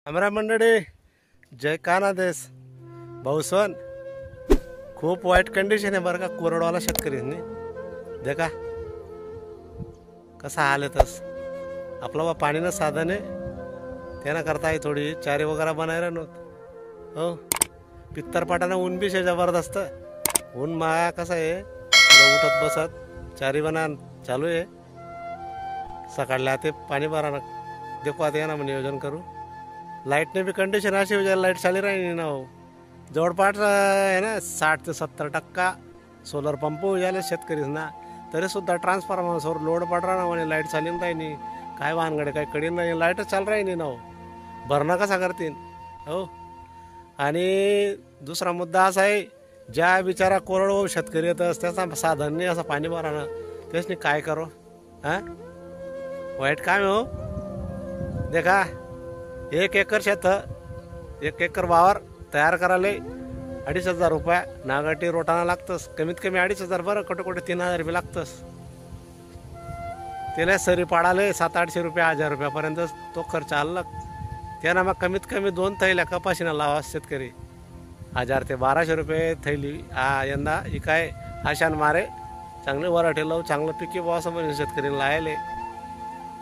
आमरा मंडळी जय कानादेश भाऊसन खूप वाईट कंडिशन आहे बरं का कोरडवाला शेतकऱ्यांनी देखा कसा हाल येतस आपला बा पाणीनं साधन आहे त्यानं करता थोडी चारी वगैरे बनायला नव्हत हो पित्तरपाटानं ऊन बी शे जबरदस्त ऊन माया कसं आहे उठत बसत चारी बना चालू आहे सकाळला ते पाणी भरा देखो आता ना नियोजन करू लाईटने बी कंडिशन अशी हो लाईट चाली राहिली ना हो जवळपास आहे ना 60 ते 70% सोलर पंप हो जाले शेतकरीच ना तरी सुद्धा ट्रान्सफॉर्मरवर लोड पडरा ना म्हणे लाईट चालीन राहिनी काय वाहनगडे काय कडीन नाही लाईटच चाल राहिनी ना हो भरणं कसा करतील हो. आणि दुसरा मुद्दा असा आहे ज्या बिचारा कोरडवाहू शेतकरी येतस त्याचा साधन नाही असं पाणी भरानं त्याच्यानी काय करो हां वाईट काम हो देखा 1 एकर शेत 1 एकर वावर तयार करायला 2,500 रुपये नागाटी रोटाना लागतस कमीत कमी 2,500 बरं कुठे 3,000 रुपये लागतस त्याला सरी पाडाले 700-800 रुपये 1,000 रुपयापर्यंत तो खर्च आला त्यानं मग कमीत कमी 2 थैल्या कपाशीनं लावा शेतकरी 1,000 ते 1,200 रुपये थैली यंदा ही काय आशान मारे चांगले वराठे लावू चांगलं पिके बा असं म्हणजे शेतकरी लायले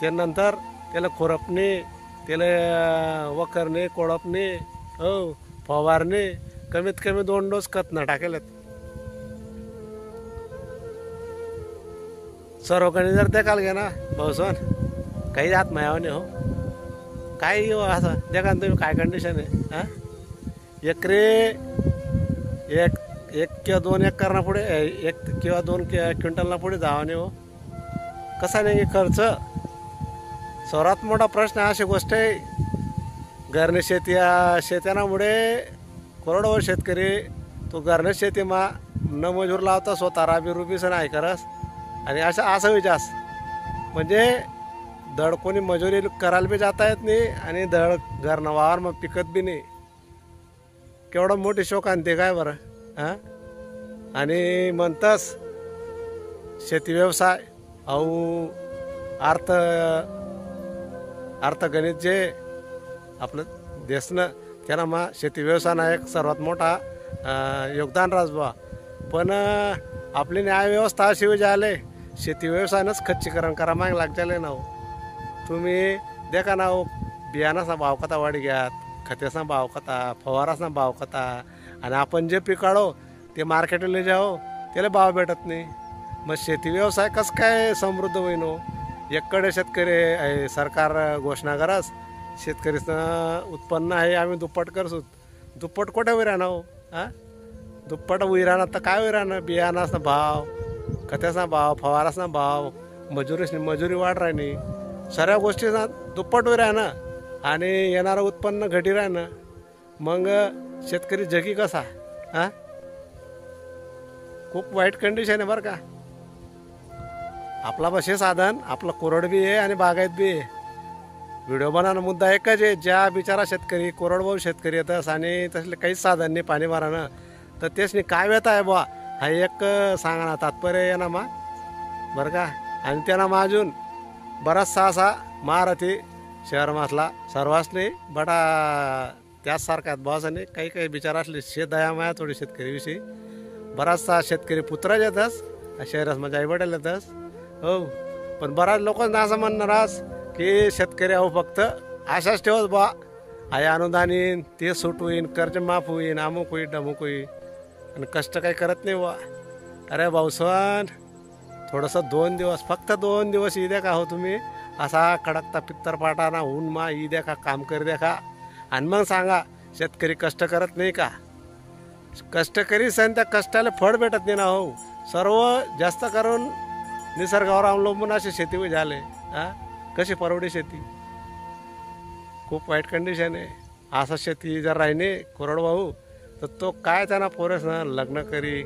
त्यानंतर त्याला खुरपणे त्याला वखरणे कोळपणे हो फवारणे कमीत कमी 2 डोस खतना टाकेलेत सर्वकडे जर देखाल घे ना भाऊसन काही जात मायावाने हो काही हो असं देखा तुम्ही काय कंडिशन आहे हां एकरे एक किंवा 2 एकरना पुढे 1 किंवा 2 क्विंटलना पुढे जावाने हो कसा नाही खर्च सर्वात मोठा प्रश्न अशी गोष्ट आहे घरने शेत्यानामुळे कोरडवाहू शेतकरी तो घरने शेतीमा न मजूर लावता स्वतः राबी रुबीसं नाही करस आणि असं विचास म्हणजे धड कोणी मजुरी करायला बी जाता येत नाही आणि धड घरनं वावर मग पिकत बी नाही केवढं मोठी शोक आणते काय बरं हां. आणि म्हणतस शेती व्यवसाय अहो अर्थगणित जे आपलं देशनं त्यांना मग शेती व्यवसायानं एक सर्वात मोठा योगदान राजबा पण आपली न्यायव्यवस्था अशी झाले शेती व्यवसायानंच खच्चीकरण करा माग लागले ना हो तुम्ही देखा ना हो बियाणाचा भाव कथा वाढ घ्यात खतेचा भाव कथा फवाराचा भाव कथा आणि आपण जे पिकाळो ते मार्केटला जाओ त्याला भाव भेटत नाही मग शेती व्यवसाय कसं काय समृद्ध होईन हो. एककडे शेतकरी सरकार घोषणा करस शेतकरीचं उत्पन्न आहे आम्ही दुप्पट करसू दुप्पट कुठे विराणं हो हां दुप्पट विराणं तर काय विराणं बियाणाचा भाव खत्याचा भाव फवाराचा भाव मजुरी वाढ राहिली सर्व गोष्टीचा दुप्पट विराणं आणि येणारं उत्पन्न घटी राहणं मग शेतकरी जगी कसा हां खूप वाईट कंडिशन आहे बरं का. आपला बसे साधन आपलं कोरड बी आहे आणि बागायत बी आहे व्हिडिओ बनाना मुद्दा एकच आहे ज्या बिचारा शेतकरी कोरडवाहू शेतकरी येतस आणि तसले काहीच साधन नाही पाणी भरानं तर तेचनी काय व्यथा आहे बुवा हा एक सांगा ना तात्पर्य आहे ना मा बरं का. आणि त्यांना माजून बराचसा असा महारथी शहर मासला सर्वांसनी बटा त्याचसारखा बॉसने काही बिचारा असले दया माया थोडी शेतकरीविषयी बराचसा शेतकरी पुत्र येतस शहरात माझ्या आईवडील येतस हो पण बराच लोकांना असं म्हणणार आज की शेतकरी अहो फक्त आशाच ठेवत बा आई अनुदान येईन ते सूट होईन कर्ज माफ होईन अमुक होईन डमुक होईन आणि कष्ट काही करत नाही बा. अरे भाऊसन थोडंसं 2 दिवस फक्त 2 दिवस ई द्या का हो तुम्ही असा कडकता पित्तरपाटाना ऊन मा ई द्या का काम कर द्या का आणि मग सांगा शेतकरी कष्ट करत नाही का. कष्टकरी सण त्या कष्टाला फळ भेटत नाही ना हो. सर्व जास्त करून निसर्गावर अवलंबून अशी शेती झाले हां कशी परवडी शेती खूप वाईट कंडिशन आहे. असं शेती जर राहिने कोरडवाहू तर तो काय त्यांना पोरसनं लग्न करी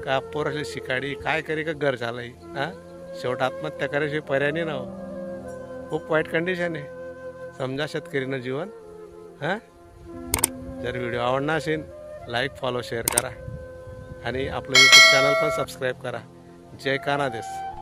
का पोरसले शिकाडी काय करी का घर झालंय हां शेवट आत्महत्या करायची पर्याय नाही ना हो. खूप वाईट कंडिशन आहे समजा शेतकरीनं जीवन हां. जर व्हिडिओ आवडला असेल लाईक फॉलो शेअर करा आणि आपलं यूट्यूब चॅनल पण सबस्क्राईब करा. जय कानादेश.